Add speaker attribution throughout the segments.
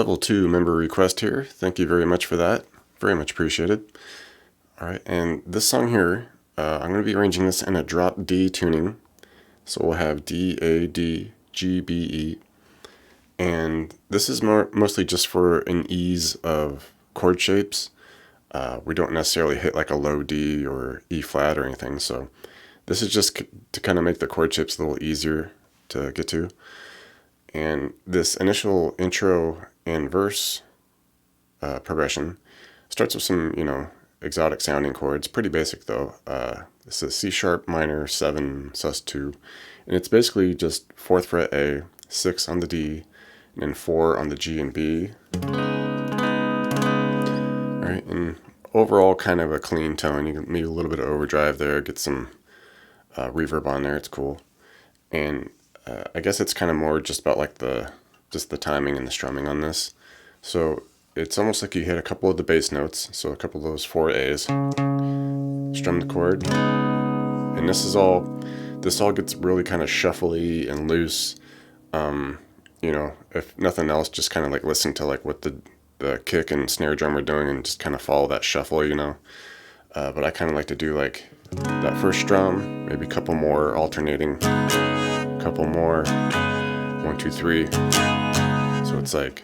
Speaker 1: level 2 member request here. Thank you very much for that. Very much appreciated. Alright, and this song here, I'm going to be arranging this in a drop D tuning. So we'll have D, A, D, G, B, E. And this is mostly just for an ease of chord shapes. We don't necessarily hit like a low D or E flat or anything, so this is just to kind of make the chord shapes a little easier to get to. And this initial intro and verse progression starts with some, exotic sounding chords. Pretty basic though. This is C sharp minor 7 sus 2, and it's basically just 4th fret A, 6 on the D, and then 4 on the G and B. Alright, and overall kind of a clean tone. You can maybe a little bit of overdrive there, get some reverb on there, it's cool. And I guess it's kind of more just about like the timing and the strumming on this. So it's almost like you hit a couple of the bass notes, so a couple of those 4 A's, strum the chord, and this all gets really kind of shuffly and loose. If nothing else, just kind of like listen to like what the kick and snare drum are doing and just kind of follow that shuffle, but I kind of like to do like that first strum, maybe a couple more alternating, couple more, 1, 2, 3. So it's like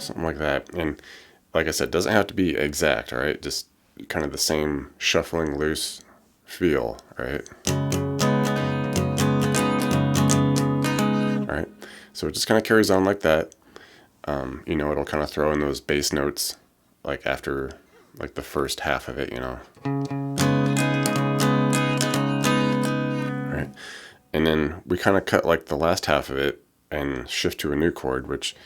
Speaker 1: something like that. And like I said, it doesn't have to be exact, all right? Just kind of the same shuffling, loose feel, right? All right. So it just kind of carries on like that. It'll kind of throw in those bass notes like after like the first half of it, All right. And then we kind of cut like the last half of it and shift to a new chord, which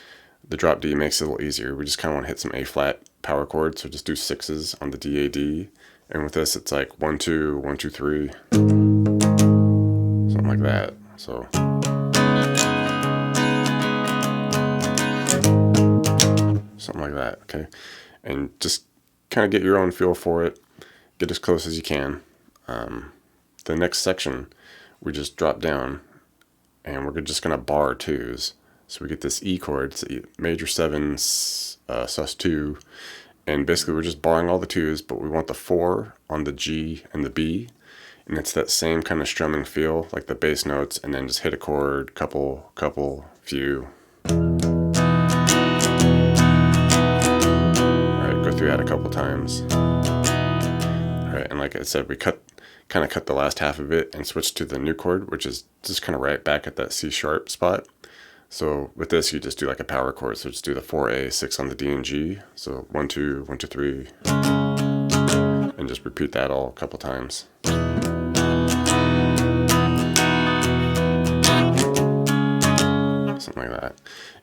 Speaker 1: the drop D makes it a little easier. We just kind of want to hit some A flat power chords, so just do 6s on the D, A, D. And with this, it's like 1, 2, 1, 2, 3, something like that. So something like that, okay? And just kind of get your own feel for it. Get as close as you can. The next section, we just drop down, and we're just going to bar 2s. So we get this E chord, it's major 7, sus 2, and basically we're just barring all the 2s, but we want the 4 on the G and the B, and it's that same kind of strumming feel, like the bass notes, and then just hit a chord, couple, few. Alright, go through that a couple times. Alright, and like I said, we kind of cut the last half of it and switch to the new chord, which is just kind of right back at that C sharp spot. So with this, you just do like a power chord. So just do the 4A, 6 on the D and G. So 1, 2, 1, 2, 3, and just repeat that all a couple times. Something like that.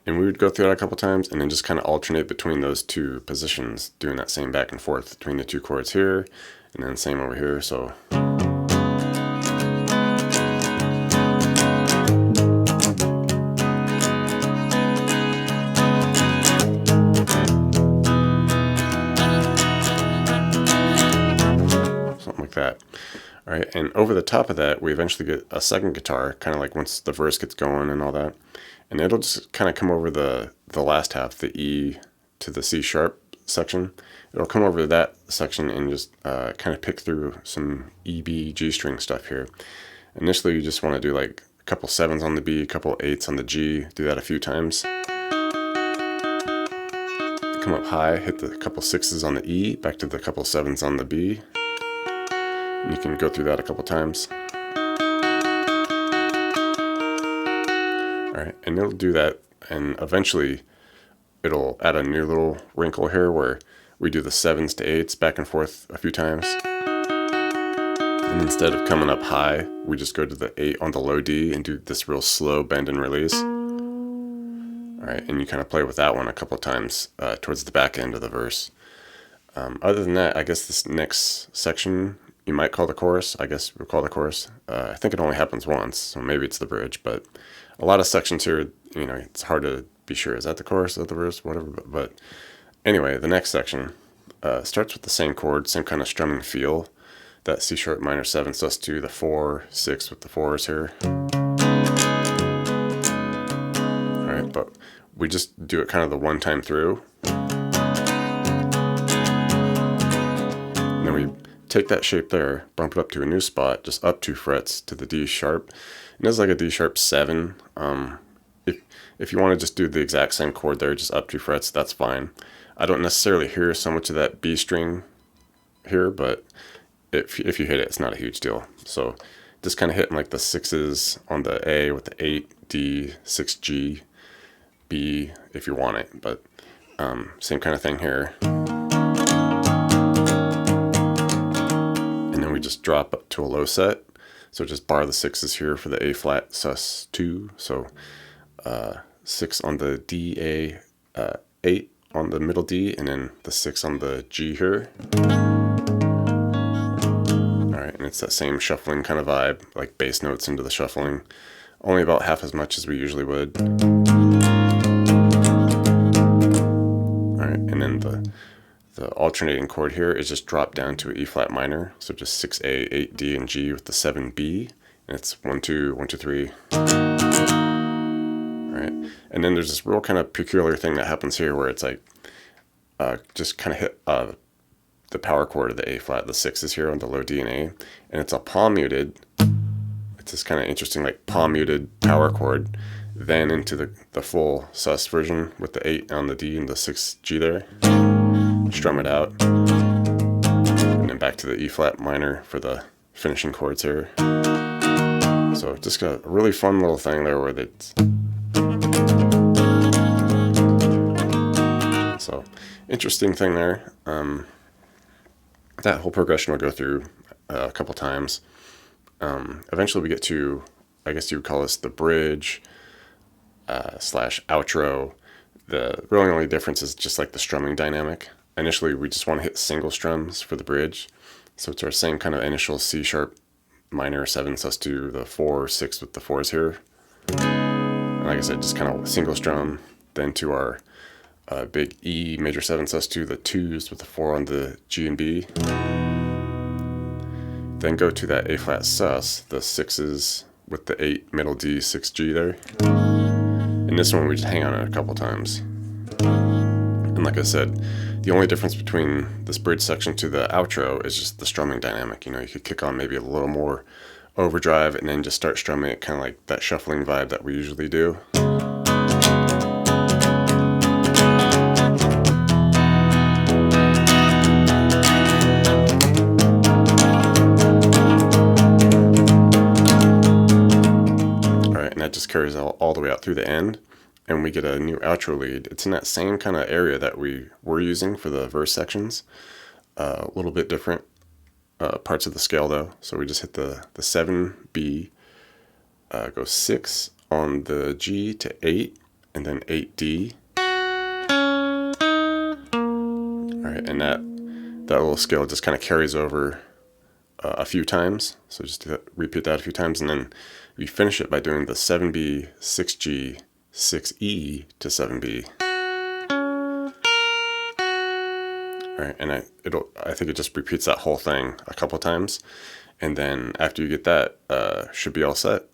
Speaker 1: And we would go through that a couple times and then just kind of alternate between those two positions, doing that same back and forth between the two chords here, and then same over here. So that. All right, and over the top of that, we eventually get a second guitar, kind of like once the verse gets going and all that, and it'll just kind of come over the last half, the E to the C sharp section. It'll come over that section and just kind of pick through some E, B, G string stuff here. Initially, you just want to do like a couple 7s on the B, a couple 8s on the G. Do that a few times. Come up high, hit the couple 6s on the E, back to the couple 7s on the B. You can go through that a couple times. Alright, and it'll do that, and eventually it'll add a new little wrinkle here where we do the 7s to 8s back and forth a few times. And instead of coming up high, we just go to the 8 on the low D and do this real slow bend and release. Alright, and you kind of play with that one a couple times towards the back end of the verse. Other than that, I guess this next section you might call the chorus. I guess we'll call the chorus. I think it only happens once, so maybe it's the bridge, but a lot of sections here, it's hard to be sure. Is that the chorus or the verse? Whatever. But anyway, the next section starts with the same chord, same kind of strumming feel. That C sharp minor 7 sus 2, the 4, 6 with the 4s here. but we just do it kind of the one time through. And then we take that shape there, bump it up to a new spot, just up 2 frets to the D sharp. And it's like a D sharp 7. If you want to just do the exact same chord there, just up 2 frets, that's fine. I don't necessarily hear so much of that B string here, but if you hit it, it's not a huge deal. So just kind of hitting like the 6s on the A with the 8, D, 6, G, B if you want it, but same kind of thing here. And then we just drop up to a low set. So just bar the 6s here for the A flat sus2. So 6 on the D, A, 8 on the middle D, and then the 6 on the G here. Alright, and it's that same shuffling kind of vibe, like bass notes into the shuffling. Only about half as much as we usually would. Alright, and then the alternating chord here is just dropped down to an E flat minor. So just 6A, 8D, and G with the 7B. And it's 1, 2, 1, 2, 3. Alright, and then there's this real kind of peculiar thing that happens here where it's like just kind of hit the power chord of the A flat, the 6s here on the low D and A, and it's a palm muted. It's this kind of interesting like palm muted power chord, then into the full sus version with the 8 on the D and the 6 G there. Strum it out, and then back to the E flat minor for the finishing chords here. So just got a really fun little thing there where it's so interesting thing there. That whole progression will go through a couple times. Eventually we get to, I guess you would call this the bridge slash outro. The really only difference is just like the strumming dynamic. Initially we just want to hit single strums for the bridge. So it's our same kind of initial C sharp minor 7 sus2, the 4, 6 with the 4s here. And like I said, just kind of single strum, then to our big E major 7 sus2, the 2s with the 4 on the G and B. Then go to that A flat sus, the 6s with the 8 middle D, 6 G there. And this one we just hang on it a couple times. And like I said, the only difference between this bridge section to the outro is just the strumming dynamic. You know, you could kick on maybe a little more overdrive and then just start strumming it kind of like that shuffling vibe that we usually do. Alright, and that just carries all the way out through the end. And we get a new outro lead. It's in that same kind of area that we were using for the verse sections. A little bit different parts of the scale though. So we just hit the 7B, go 6 on the G to 8, and then 8D. Alright, and that little scale just kind of carries over a few times. So just repeat that a few times, and then we finish it by doing the 7B, 6G, 6E to 7B. Alright, and I think it just repeats that whole thing a couple times, and then after you get that, should be all set.